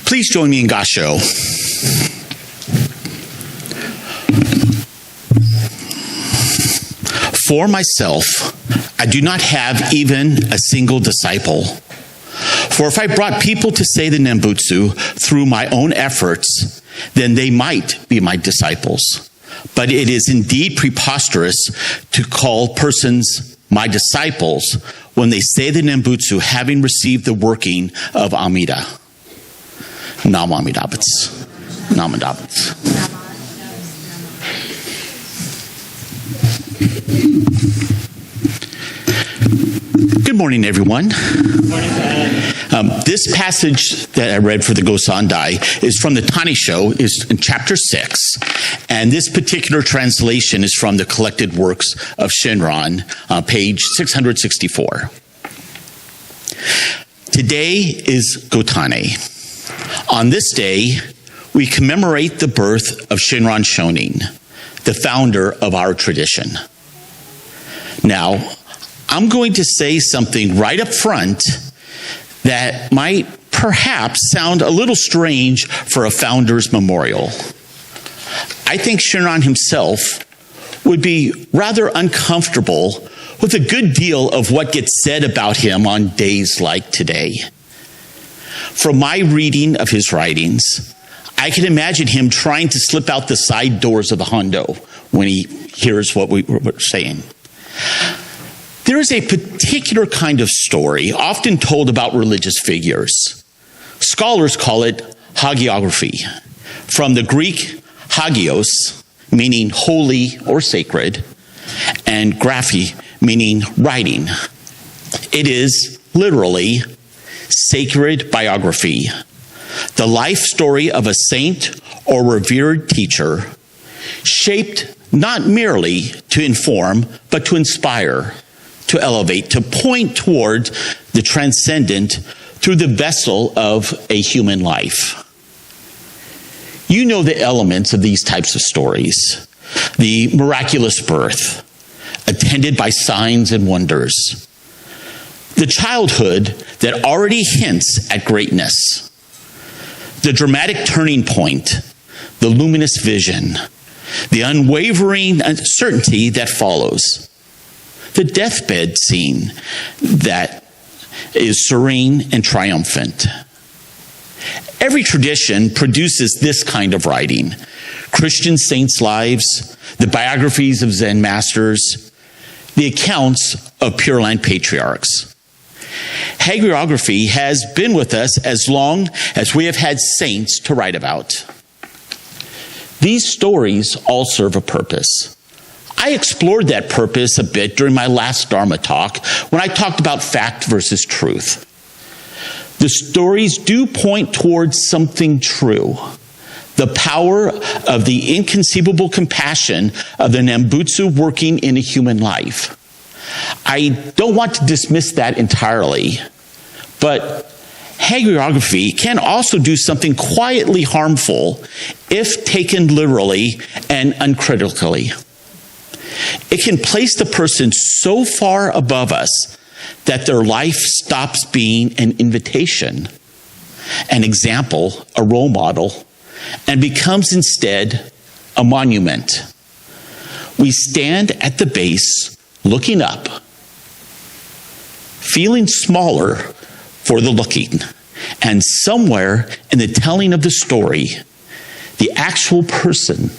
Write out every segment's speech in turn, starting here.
Please join me in Gasho. For myself, I do not have even a single disciple. For if I brought people to say the Nembutsu through my own efforts, then they might be my disciples. But it is indeed preposterous to call persons my disciples when they say the Nembutsu having received the working of Amida. Nam Amidabutsu. Nam Amidabutsu. Good morning, everyone. This passage that I read for the Gosandai is from the Tanisho, is in chapter 6. And this particular translation is from the collected works of Shinran, page 664. Today is Gotan-E. On this day, we commemorate the birth of Shinran Shonin, the founder of our tradition. Now, I'm going to say something right up front that might perhaps sound a little strange for a founder's memorial. I think Shinran himself would be rather uncomfortable with a good deal of what gets said about him on days like today. From my reading of his writings, I can imagine him trying to slip out the side doors of the Hondo when he hears what we're saying. There is a particular kind of story often told about religious figures. Scholars call it hagiography, from the Greek hagios, meaning holy or sacred, and graphy, meaning writing. It is literally sacred biography, the life story of a saint or revered teacher, shaped not merely to inform, but to inspire, to elevate, to point toward the transcendent through the vessel of a human life. You know the elements of these types of stories. The miraculous birth, attended by signs and wonders. The childhood that already hints at greatness. The dramatic turning point, the luminous vision, the unwavering certainty that follows. The deathbed scene that is serene and triumphant. Every tradition produces this kind of writing. Christian saints' lives, the biographies of Zen masters, the accounts of Pure Land patriarchs. Hagiography has been with us as long as we have had saints to write about. These stories all serve a purpose. I explored that purpose a bit during my last Dharma talk when I talked about fact versus truth. The stories do point towards something true. The power of the inconceivable compassion of the Nembutsu working in a human life. I don't want to dismiss that entirely, but hagiography can also do something quietly harmful if taken literally and uncritically. It can place the person so far above us that their life stops being an invitation, an example, a role model, and becomes instead a monument. We stand at the base, looking up, feeling smaller for the looking, and somewhere in the telling of the story, the actual person,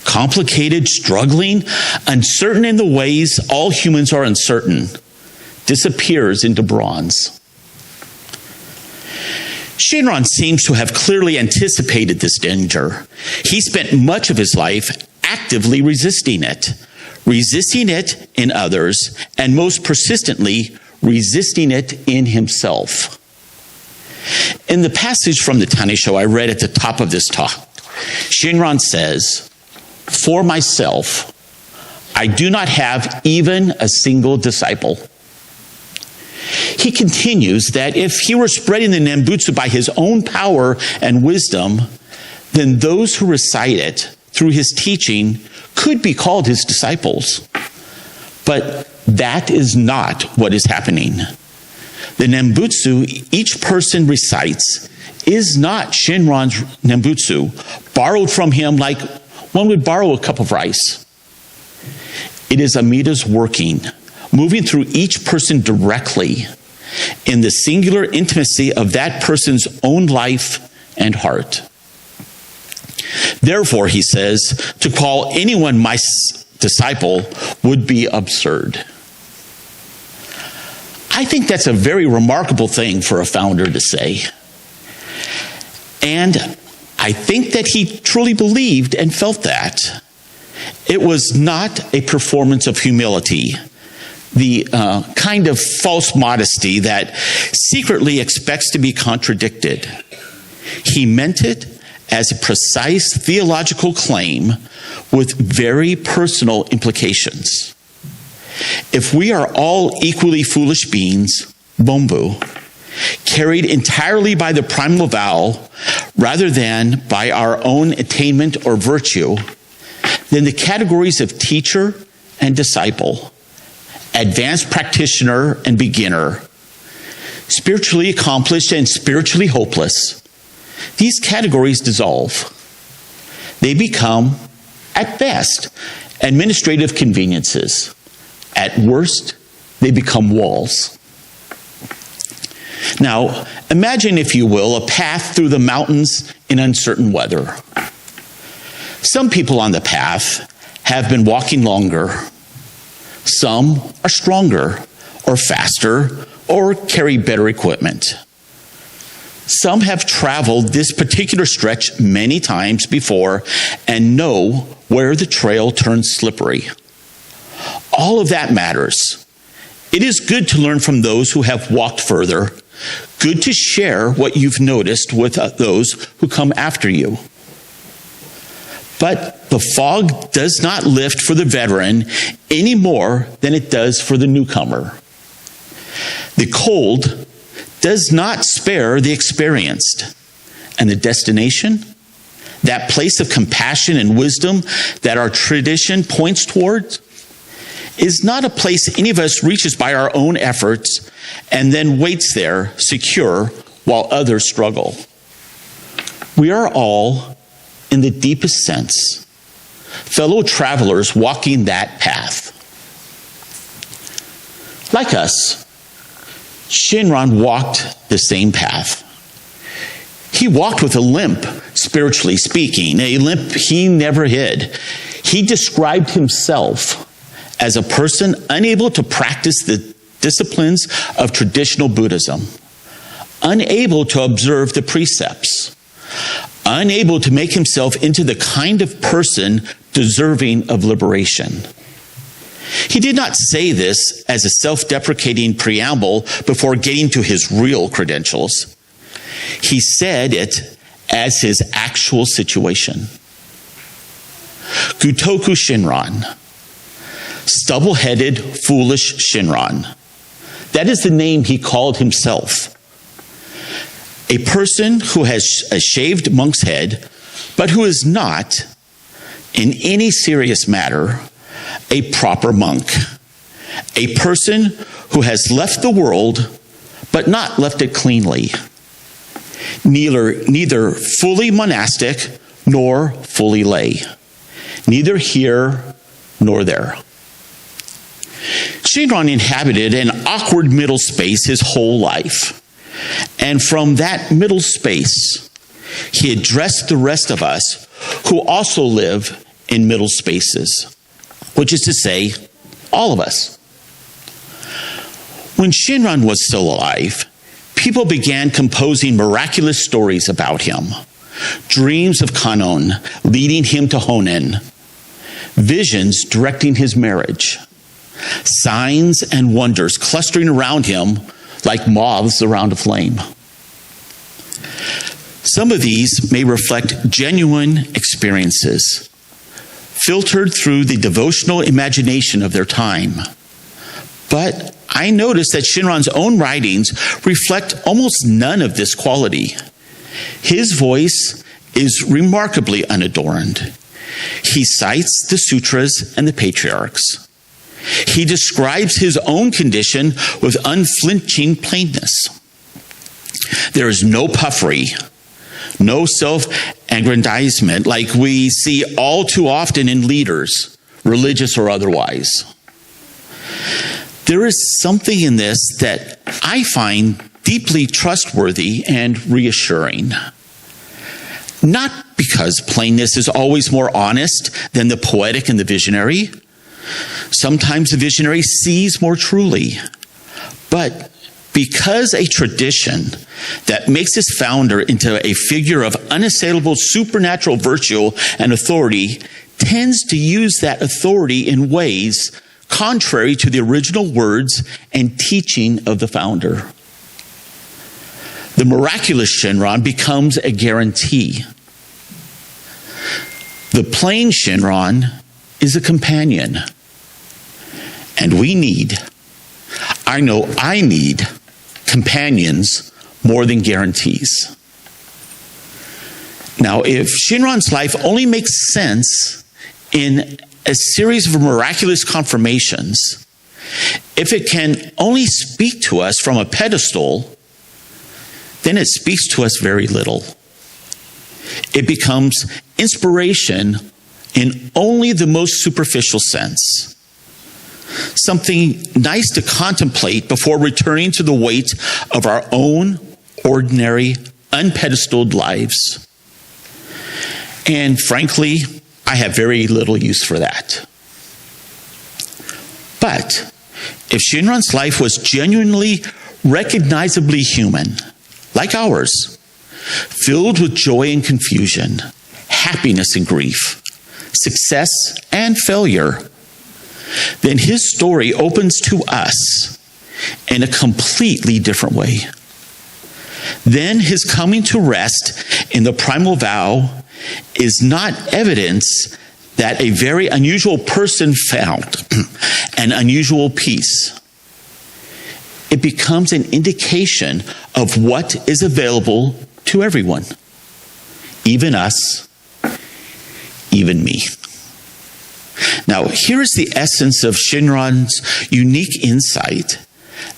complicated, struggling, uncertain in the ways all humans are uncertain, disappears into bronze. Shinran seems to have clearly anticipated this danger. He spent much of his life actively resisting it in others, and most persistently, resisting it in himself. In the passage from the Tanisho I read at the top of this talk, Shinran says, "For myself, I do not have even a single disciple." He continues that if he were spreading the Nembutsu by his own power and wisdom, then those who recite it through his teaching could be called his disciples. But that is not what is happening. The Nembutsu each person recites is not Shinran's Nembutsu, borrowed from him like one would borrow a cup of rice. It is Amida's working, moving through each person directly in the singular intimacy of that person's own life and heart. Therefore, he says, to call anyone my disciple would be absurd. I think that's a very remarkable thing for a founder to say. And I think that he truly believed and felt that. It was not a performance of humility, the kind of false modesty that secretly expects to be contradicted. He meant it as a precise theological claim with very personal implications. If we are all equally foolish beings, Bombu, carried entirely by the primal vow rather than by our own attainment or virtue, then the categories of teacher and disciple, advanced practitioner and beginner, spiritually accomplished and spiritually hopeless, these categories dissolve. They become, at best, administrative conveniences. At worst, they become walls. Now, imagine, if you will, a path through the mountains in uncertain weather. Some people on the path have been walking longer. Some are stronger or faster or carry better equipment. Some have traveled this particular stretch many times before and know where the trail turns slippery. All of that matters. It is good to learn from those who have walked further, good to share what you've noticed with those who come after you. But the fog does not lift for the veteran any more than it does for the newcomer. The cold does not spare the experienced. And the destination, that place of compassion and wisdom that our tradition points towards, is not a place any of us reaches by our own efforts and then waits there secure while others struggle. We are all, in the deepest sense, fellow travelers walking that path. Like us, Shinran walked the same path. He walked with a limp, spiritually speaking, a limp he never hid. He described himself as a person unable to practice the disciplines of traditional Buddhism, unable to observe the precepts, unable to make himself into the kind of person deserving of liberation. He did not say this as a self-deprecating preamble before getting to his real credentials. He said it as his actual situation. Gotoku Shinran, stubble-headed, foolish Shinran. That is the name he called himself. A person who has a shaved monk's head, but who is not, in any serious matter, a proper monk. A person who has left the world, but not left it cleanly. Neither fully monastic nor fully lay. Neither here nor there. Shinran inhabited an awkward middle space his whole life. And from that middle space, he addressed the rest of us who also live in middle spaces, which is to say, all of us. When Shinran was still alive, people began composing miraculous stories about him. Dreams of Kanon leading him to Honen. Visions directing his marriage. Signs and wonders clustering around him like moths around a flame. Some of these may reflect genuine experiences, filtered through the devotional imagination of their time. But I noticed that Shinran's own writings reflect almost none of this quality. His voice is remarkably unadorned. He cites the sutras and the patriarchs. He describes his own condition with unflinching plainness. There is no puffery, no self-aggrandizement like we see all too often in leaders, religious or otherwise. There is something in this that I find deeply trustworthy and reassuring. Not because plainness is always more honest than the poetic and the visionary. Sometimes the visionary sees more truly. But because a tradition that makes its founder into a figure of unassailable supernatural virtue and authority tends to use that authority in ways contrary to the original words and teaching of the founder. The miraculous Shinran becomes a guarantee. The plain Shinran is a companion. And I need companions more than guarantees. Now, if Shinran's life only makes sense in a series of miraculous confirmations, if it can only speak to us from a pedestal, then it speaks to us very little. It becomes inspiration in only the most superficial sense. Something nice to contemplate before returning to the weight of our own ordinary, unpedestaled lives. And frankly, I have very little use for that. But if Shinran's life was genuinely, recognizably human, like ours, filled with joy and confusion, happiness and grief, success and failure, then his story opens to us in a completely different way. Then his coming to rest in the primal vow is not evidence that a very unusual person found an unusual peace. It becomes an indication of what is available to everyone, even us, even me. Now, here is the essence of Shinran's unique insight,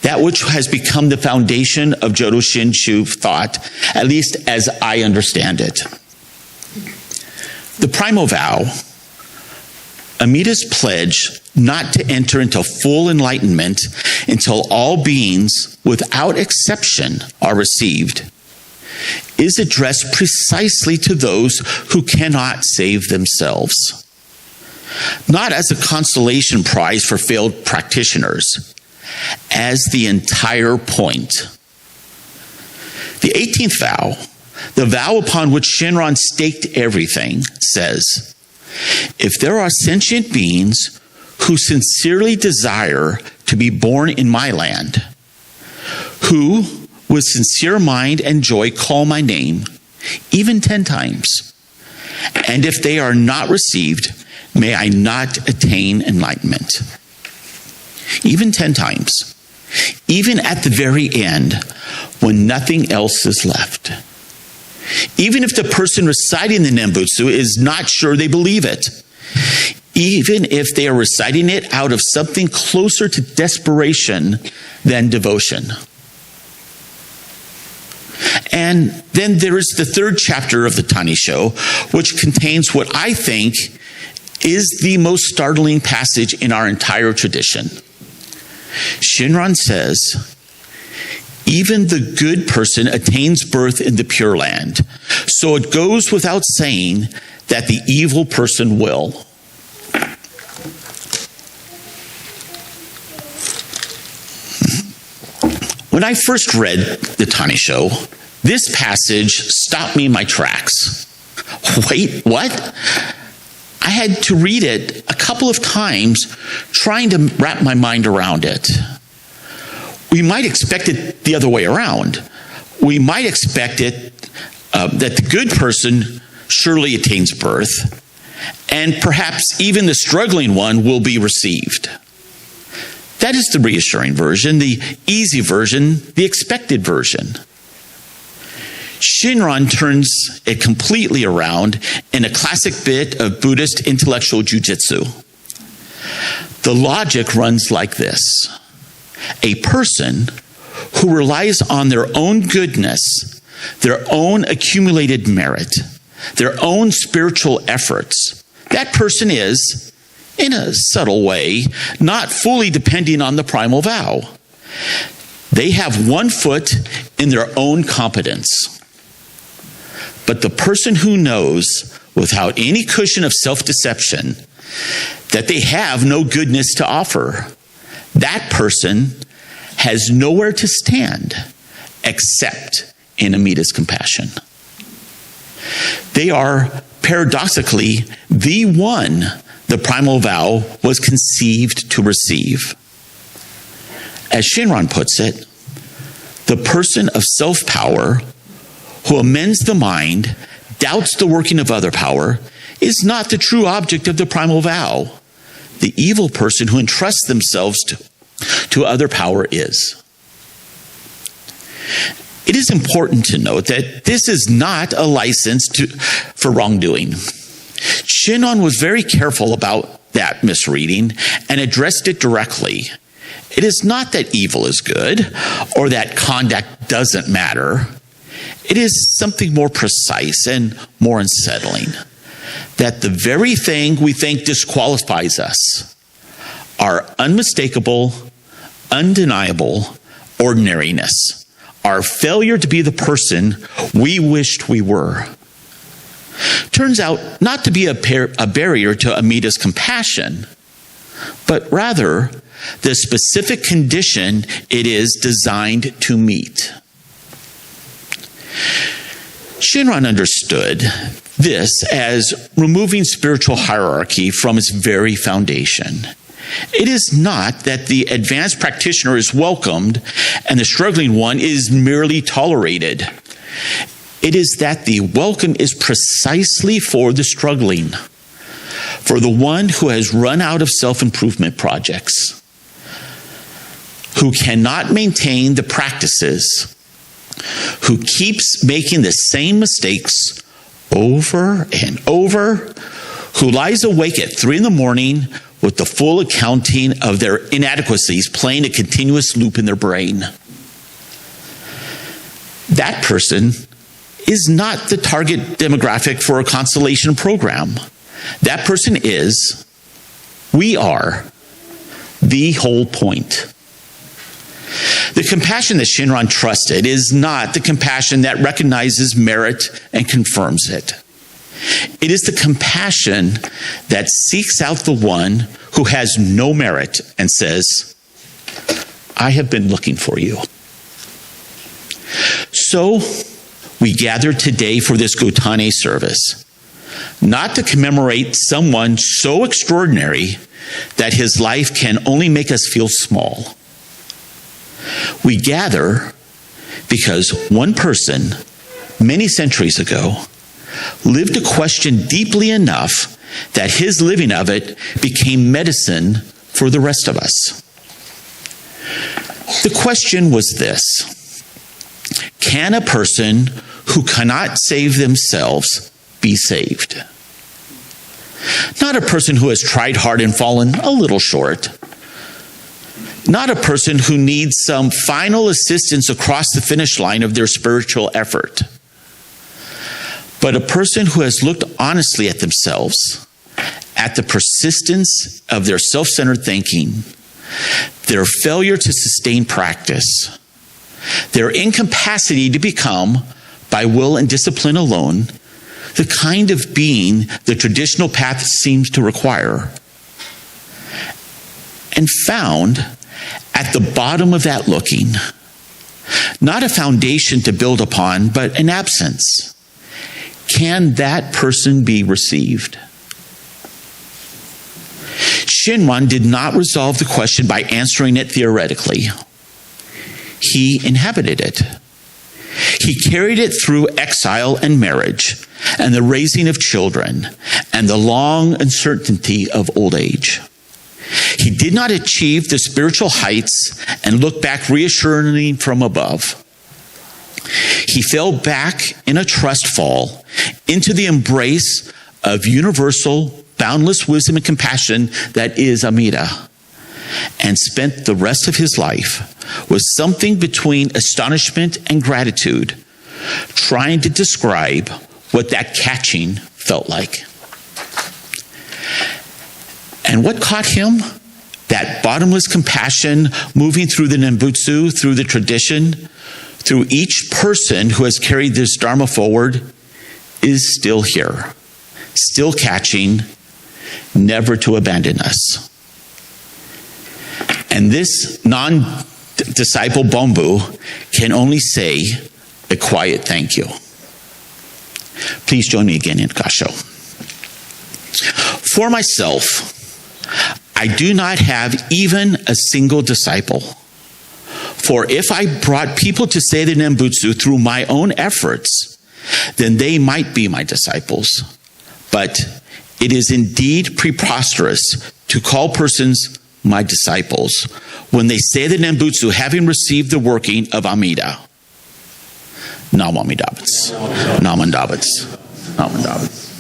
that which has become the foundation of Jodo Shinshu thought, at least as I understand it. The primal vow, Amida's pledge not to enter into full enlightenment until all beings, without exception, are received, is addressed precisely to those who cannot save themselves. Not as a consolation prize for failed practitioners, as the entire point. The 18th vow, the vow upon which Shinran staked everything, says, if there are sentient beings who sincerely desire to be born in my land, who with sincere mind and joy call my name, even 10 times, and if they are not received, may I not attain enlightenment. Even 10 times. Even at the very end, when nothing else is left. Even if the person reciting the Nembutsu is not sure they believe it. Even if they are reciting it out of something closer to desperation than devotion. And then there is the third chapter of the Tanisho, which contains what I think is the most startling passage in our entire tradition. Shinran says, even the good person attains birth in the Pure Land, so it goes without saying that the evil person will. When I first read the Tanisho, this passage stopped me in my tracks. Wait, what? I had to read it a couple of times trying to wrap my mind around it. We might expect it the other way around. We might expect it that the good person surely attains birth, and perhaps even the struggling one will be received. That is the reassuring version, the easy version, the expected version. Shinran turns it completely around in a classic bit of Buddhist intellectual jujitsu. The logic runs like this. A person who relies on their own goodness their own accumulated merit, their own spiritual efforts, that person is, in a subtle way, not fully depending on the primal vow. They have one foot in their own competence. But the person who knows, without any cushion of self-deception, that they have no goodness to offer, that person has nowhere to stand except in Amida's compassion. They are paradoxically the one the primal vow was conceived to receive. As Shinran puts it, the person of self-power who amends the mind, doubts the working of other power, is not the true object of the primal vow. The evil person who entrusts themselves to other power is. It is important to note that this is not a license for wrongdoing. Shinran was very careful about that misreading and addressed it directly. It is not that evil is good or that conduct doesn't matter. It is something more precise and more unsettling. That the very thing we think disqualifies us, our unmistakable, undeniable ordinariness, our failure to be the person we wished we were, turns out not to be a barrier to Amida's compassion, but rather the specific condition it is designed to meet. Shinran understood this as removing spiritual hierarchy from its very foundation. It is not that the advanced practitioner is welcomed and the struggling one is merely tolerated. It is that the welcome is precisely for the struggling, for the one who has run out of self-improvement projects, who cannot maintain the practices, who keeps making the same mistakes over and over, who lies awake at 3 a.m. with the full accounting of their inadequacies playing a continuous loop in their brain. That person is not the target demographic for a constellation program. That person is, we are, the whole point. The compassion that Shinran trusted is not the compassion that recognizes merit and confirms it. It is the compassion that seeks out the one who has no merit and says, I have been looking for you. So we gather today for this Gotan-E service, not to commemorate someone so extraordinary that his life can only make us feel small. We gather because one person, many centuries ago, lived a question deeply enough that his living of it became medicine for the rest of us. The question was this: can a person who cannot save themselves be saved? Not a person who has tried hard and fallen a little short. Not a person who needs some final assistance across the finish line of their spiritual effort, but a person who has looked honestly at themselves, at the persistence of their self-centered thinking, their failure to sustain practice, their incapacity to become, by will and discipline alone, the kind of being the traditional path seems to require, and found at the bottom of that looking, not a foundation to build upon, but an absence. Can that person be received? Shinran did not resolve the question by answering it theoretically. He inhabited it. He carried it through exile and marriage, and the raising of children, and the long uncertainty of old age. He did not achieve the spiritual heights and look back reassuringly from above. He fell back in a trust fall into the embrace of universal, boundless wisdom and compassion that is Amida, and spent the rest of his life with something between astonishment and gratitude trying to describe what that catching felt like. And what caught him? That bottomless compassion moving through the Nembutsu, through the tradition, through each person who has carried this Dharma forward, is still here, still catching, never to abandon us. And this non-disciple Bombu can only say a quiet thank you. Please join me again in Gasho. For myself, I do not have even a single disciple. For if I brought people to say the Nembutsu through my own efforts, then they might be my disciples. But it is indeed preposterous to call persons my disciples when they say the Nembutsu having received the working of Amida. Nam Amida Butsu. Nam Amida Butsu. Nam Amida Butsu.